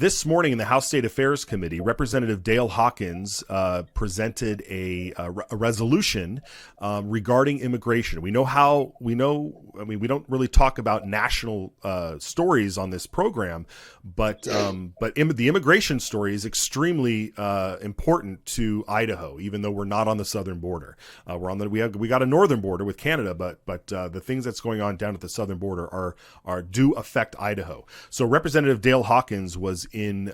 This morning in the House State Affairs Committee, Representative Dale Hawkins presented a resolution regarding immigration. We don't really talk about national stories on this program, but the immigration story is extremely important to Idaho, even though we're not on the southern border. We got a northern border with Canada, but the things that's going on down at the southern border do affect Idaho. So Representative Dale Hawkins was in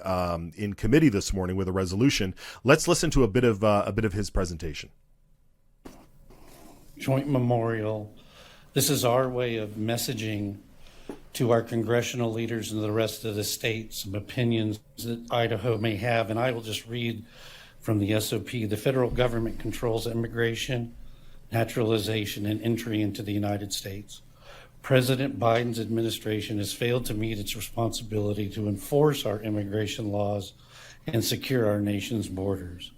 committee this morning with a resolution. Let's listen to a bit of his presentation. Joint memorial. This is our way of messaging to our congressional leaders and the rest of the state some opinions that Idaho may have. And I will just read from the SOP. The federal government controls immigration, naturalization, and entry into the United States. President Biden's administration has failed to meet its responsibility to enforce our immigration laws and secure our nation's borders.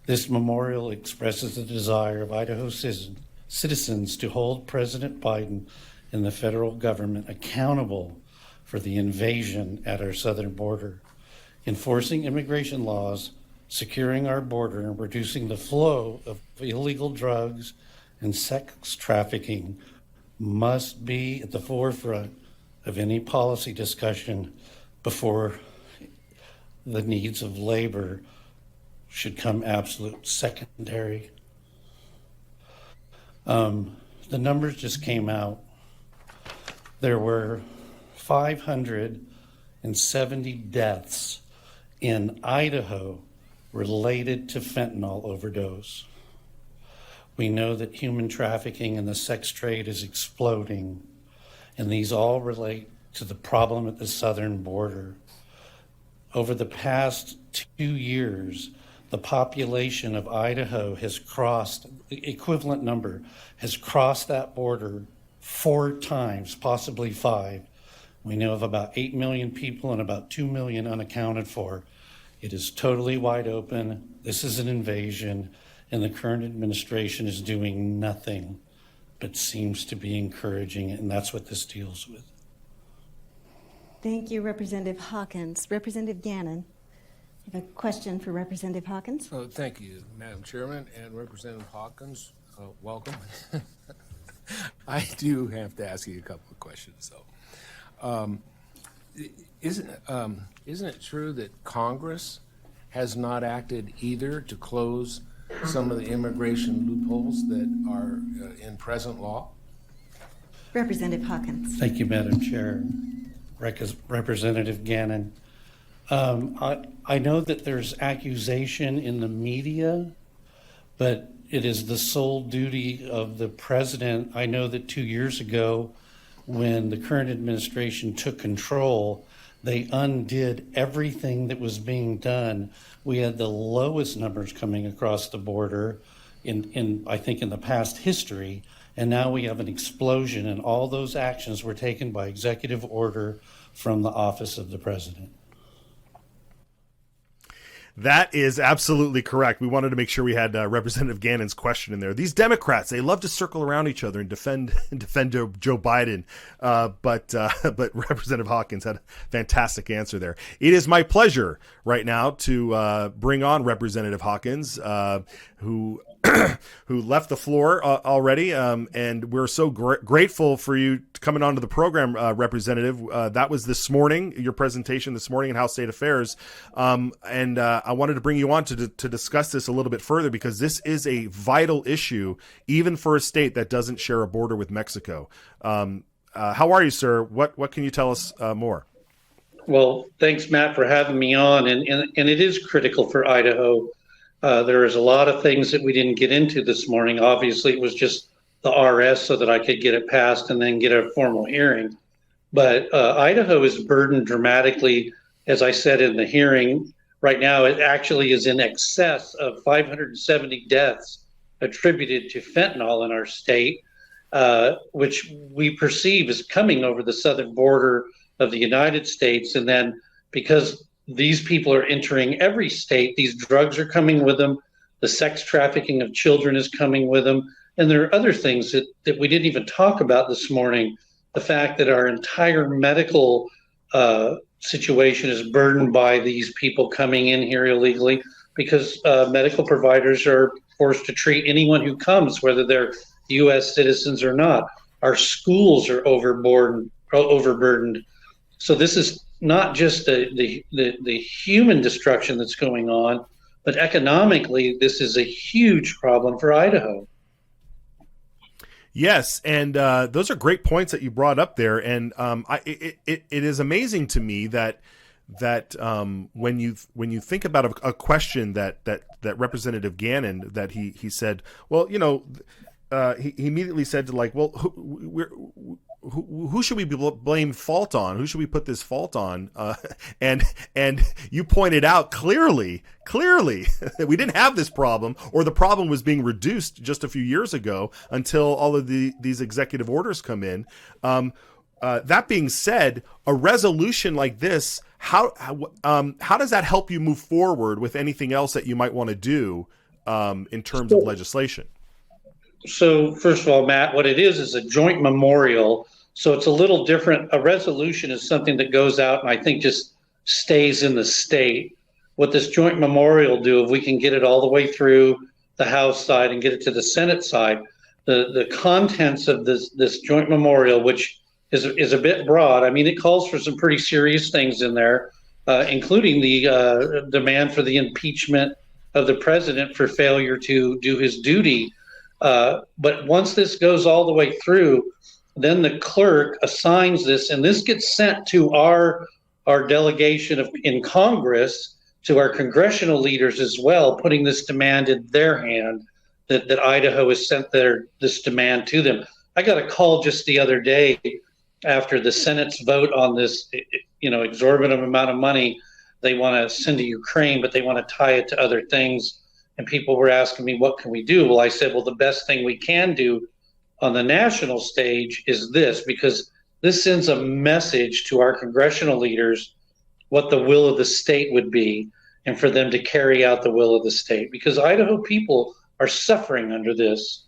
This memorial expresses the desire of Idaho citizens to hold President Biden and the federal government accountable for the invasion at our southern border. Enforcing immigration laws, securing our border, and reducing the flow of illegal drugs and sex trafficking must be at the forefront of any policy discussion before the needs of labor should come absolute secondary. The numbers just came out. There were 570 deaths in Idaho related to fentanyl overdose. We know that human trafficking and the sex trade is exploding, and these all relate to the problem at the southern border. Over the past 2 years, the population of Idaho has crossed, the equivalent number, has crossed that border 4 times, possibly 5. We know of about 8 million people and about 2 million unaccounted for. It is totally wide open. This is an invasion. And the current administration is doing nothing but seems to be encouraging it, and that's what this deals with. Thank you, Representative Hawkins. Representative Gannon, you have a question for Representative Hawkins? Oh, thank you, Madam Chairman, and Representative Hawkins, welcome. I do have to ask you a couple of questions, though. Isn't it true that Congress has not acted either to close some of the immigration loopholes that are in present law? Representative Hawkins. Thank you, Madam Chair. Representative Gannon. I know that there's accusation in the media, but it is the sole duty of the president. I know that 2 years ago, when the current administration took control, they undid everything that was being done. We had the lowest numbers coming across the border in I think in the past history, and now we have an explosion, and all those actions were taken by executive order from the office of the president. That is absolutely correct. We wanted to make sure we had Representative Gannon's question in there. These Democrats, they love to circle around each other and defend Joe Biden. But Representative Hawkins had a fantastic answer there. It is my pleasure right now to bring on Representative Hawkins, who left the floor already. And we're so grateful for you coming onto the program, Representative. That was this morning, your presentation this morning in House State Affairs. I wanted to bring you on to discuss this a little bit further, because this is a vital issue, even for a state that doesn't share a border with Mexico. How are you, sir? What can you tell us more? Well, thanks, Matt, for having me on. And it is critical for Idaho. There is a lot of things that we didn't get into this morning. Obviously, it was just the RS so that I could get it passed and then get a formal hearing. But Idaho is burdened dramatically, as I said in the hearing. Right now, it actually is in excess of 570 deaths attributed to fentanyl in our state, which we perceive is coming over the southern border of the United States. And then because these people are entering every state, these drugs are coming with them. The sex trafficking of children is coming with them. And there are other things that we didn't even talk about this morning. The fact that our entire medical situation is burdened by these people coming in here illegally, because medical providers are forced to treat anyone who comes, whether they're U.S. citizens or not. Our schools are overburdened. So this is not just the human destruction that's going on, but economically, this is a huge problem for Idaho. Yes, and those are great points that you brought up there, and it is amazing to me that when you think about a question that Representative Gannon, that he said, well, he immediately said to, like, well, who should we blame fault on? Who should we put this fault on? And you pointed out clearly that we didn't have this problem, or the problem was being reduced just a few years ago until all of these executive orders come in. That being said, a resolution like this, how does that help you move forward with anything else that you might want to do in terms of legislation? So first of all, Matt, what it is a joint memorial. So it's a little different. A resolution is something that goes out and I think just stays in the state. What this joint memorial do, if we can get it all the way through the House side and get it to the Senate side, the contents of this joint memorial, which is a bit broad. I mean, it calls for some pretty serious things in there, including the demand for the impeachment of the president for failure to do his duty. But once this goes all the way through, then the clerk assigns this, and this gets sent to our delegation in Congress, to our congressional leaders as well, putting this demand in their hand, that Idaho has sent this demand to them. I got a call just the other day after the Senate's vote on this, exorbitant amount of money they want to send to Ukraine, but they want to tie it to other things. And people were asking me, what can we do? Well, I said, well, the best thing we can do on the national stage is this, because this sends a message to our congressional leaders what the will of the state would be, and for them to carry out the will of the state, because Idaho people are suffering under this.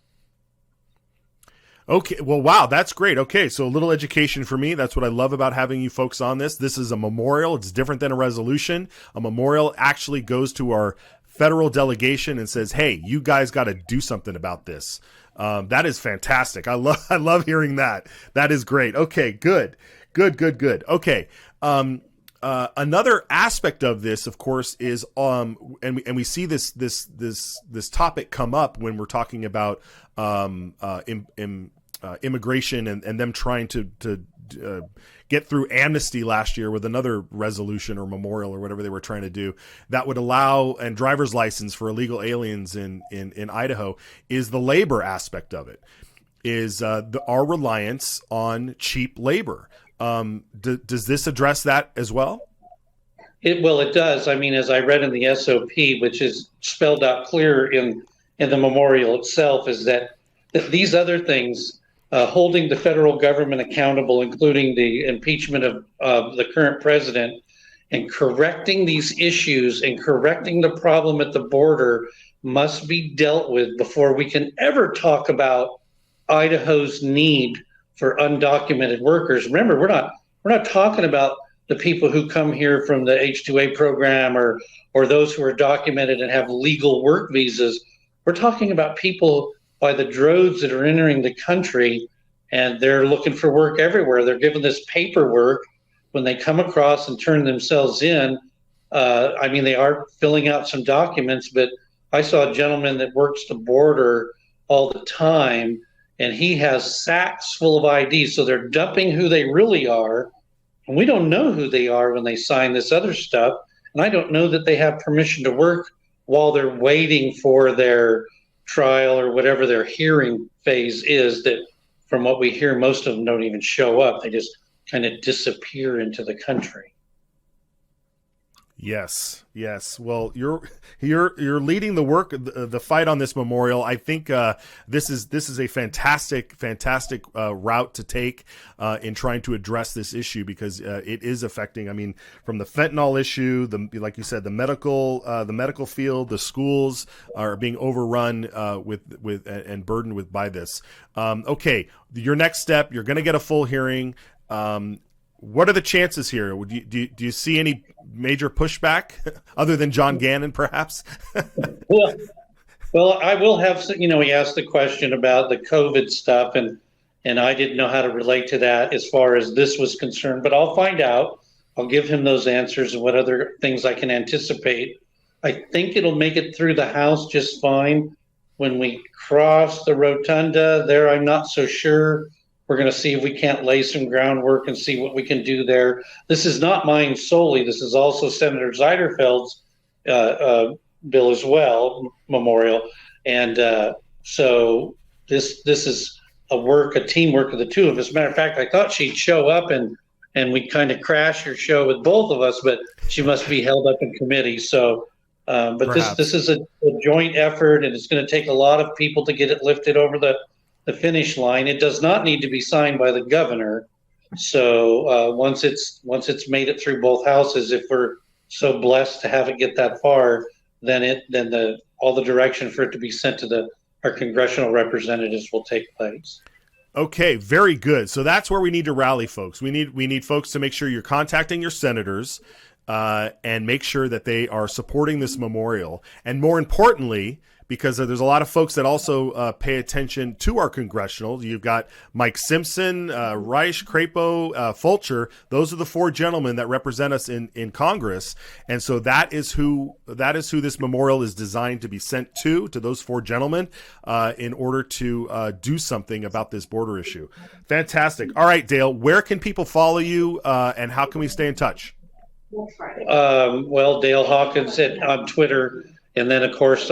Okay, well, wow, that's great. Okay, so a little education for me. That's what I love about having you folks on this. This is a memorial. It's different than a resolution. A memorial actually goes to our federal delegation and says, hey, you guys got to do something about this. That is fantastic. I love hearing that. That is great. Okay, good. Okay. Another aspect of this, of course, is and we see this topic come up when we're talking about immigration and them trying to get through amnesty last year with another resolution or memorial or whatever they were trying to do that would allow, and driver's license for illegal aliens in Idaho, is the labor aspect of it, is our reliance on cheap labor. Does this address that as well? It does. I mean, as I read in the SOP, which is spelled out clear in the memorial itself, is that these other things, holding the federal government accountable, including the impeachment of the current president, and correcting these issues and correcting the problem at the border, must be dealt with before we can ever talk about Idaho's need for undocumented workers. Remember, we're not talking about the people who come here from the H-2A program or those who are documented and have legal work visas. We're talking about people by the droves that are entering the country, and they're looking for work everywhere. They're given this paperwork when they come across and turn themselves in. I mean, they are filling out some documents, but I saw a gentleman that works the border all the time, and he has sacks full of IDs. So they're dumping who they really are. And we don't know who they are when they sign this other stuff. And I don't know that they have permission to work while they're waiting for their trial or whatever their hearing phase is, that from what we hear, most of them don't even show up. They just kind of disappear into the country. Yes. Well, you're leading the work, the fight on this memorial. I think this is a fantastic route to take in trying to address this issue, because it is affecting. I mean, from the fentanyl issue, like you said, the medical field, the schools are being overrun with and burdened with by this. Okay, your next step, you're going to get a full hearing. What are the chances here? Do you see any major pushback other than John Gannon, perhaps? Well, well, I will have, he asked the question about the COVID stuff, and I didn't know how to relate to that as far as this was concerned, but I'll find out. I'll give him those answers and what other things I can anticipate. I think it'll make it through the House just fine. When we cross the rotunda there, I'm not so sure. We're going to see if we can't lay some groundwork and see what we can do there. This is not mine solely. This is also Senator Zeiderfeld's bill as well, memorial. And so this is a teamwork of the two of us. Matter of fact, I thought she'd show up and we kind of crash her show with both of us, but she must be held up in committee. So, but Perhaps. this is a joint effort, and it's going to take a lot of people to get it lifted over the finish line. It does not need to be signed by the governor. So once it's made it through both houses, if we're so blessed to have it get that far, then all the direction for it to be sent to our congressional representatives will take place. Okay, very good. So that's where we need to rally folks. We need folks to make sure you're contacting your senators and make sure that they are supporting this memorial. And more importantly, because there's a lot of folks that also pay attention to our congressional. You've got Mike Simpson, Reich, Crapo, Fulcher. Those are the four gentlemen that represent us in Congress. And so that is who this memorial is designed to be sent to those four gentlemen in order to do something about this border issue. Fantastic. All right, Dale, where can people follow you and how can we stay in touch? Well, Dale Hawkins on Twitter, and then of course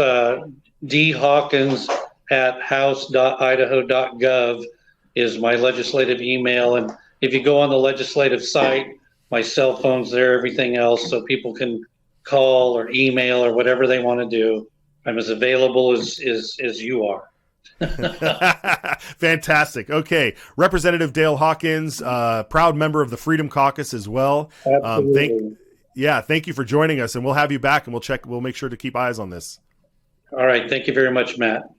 dhawkins@house.idaho.gov is my legislative email, and if you go on the legislative site, my cell phone's there, everything else, so people can call or email or whatever they want to do. I'm as available as you are. Fantastic. Okay, Representative Dale Hawkins, proud member of the Freedom Caucus as well. Absolutely. Thank you for joining us, and we'll have you back, and we'll make sure to keep eyes on this. All right. Thank you very much, Matt.